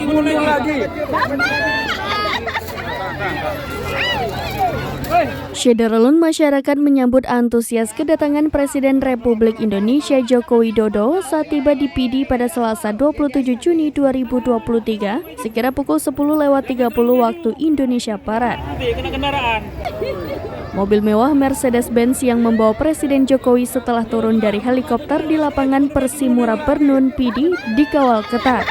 Mundur lagi. Syederalun masyarakat menyambut antusias kedatangan Presiden Republik Indonesia Joko Widodo saat tiba di PD pada Selasa 27 Juni 2023 sekira pukul 10.30 waktu Indonesia Barat. Mobil mewah Mercedes-Benz yang membawa Presiden Jokowi setelah turun dari helikopter di lapangan Persimura Bernun PD dikawal ketat.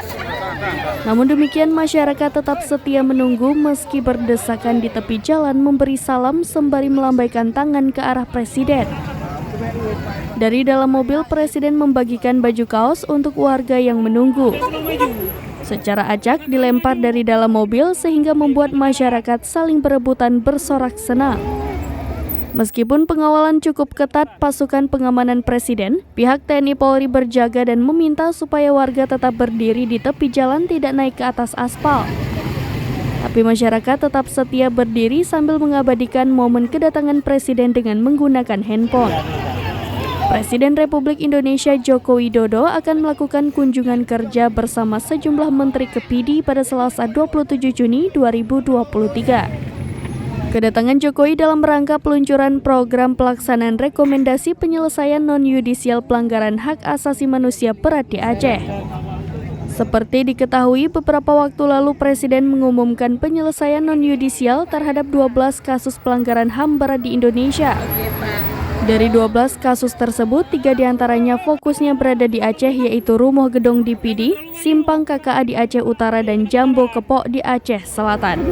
Namun demikian masyarakat tetap setia menunggu meski berdesakan di tepi jalan memberi salam sembari melambaikan tangan ke arah Presiden. Dari dalam mobil Presiden membagikan baju kaos untuk warga yang menunggu. Secara acak dilempar dari dalam mobil sehingga membuat masyarakat saling berebutan bersorak senang. Meskipun pengawalan cukup ketat pasukan pengamanan Presiden, pihak TNI Polri berjaga dan meminta supaya warga tetap berdiri di tepi jalan tidak naik ke atas aspal. Tapi masyarakat tetap setia berdiri sambil mengabadikan momen kedatangan Presiden dengan menggunakan handphone. Presiden Republik Indonesia Joko Widodo akan melakukan kunjungan kerja bersama sejumlah menteri ke PD pada Selasa 27 Juni 2023. Kedatangan Jokowi dalam rangka peluncuran program pelaksanaan rekomendasi penyelesaian non-yudisial pelanggaran hak asasi manusia berat di Aceh. Seperti diketahui, beberapa waktu lalu Presiden mengumumkan penyelesaian non-yudisial terhadap 12 kasus pelanggaran HAM berat di Indonesia. Dari 12 kasus tersebut, 3 diantaranya fokusnya berada di Aceh, yaitu Rumoh Gedong di PD, Simpang KKA di Aceh Utara, dan Jambo Kepok di Aceh Selatan.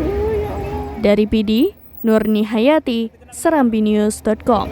Dari PD, Nurni Hayati, serambinews.com.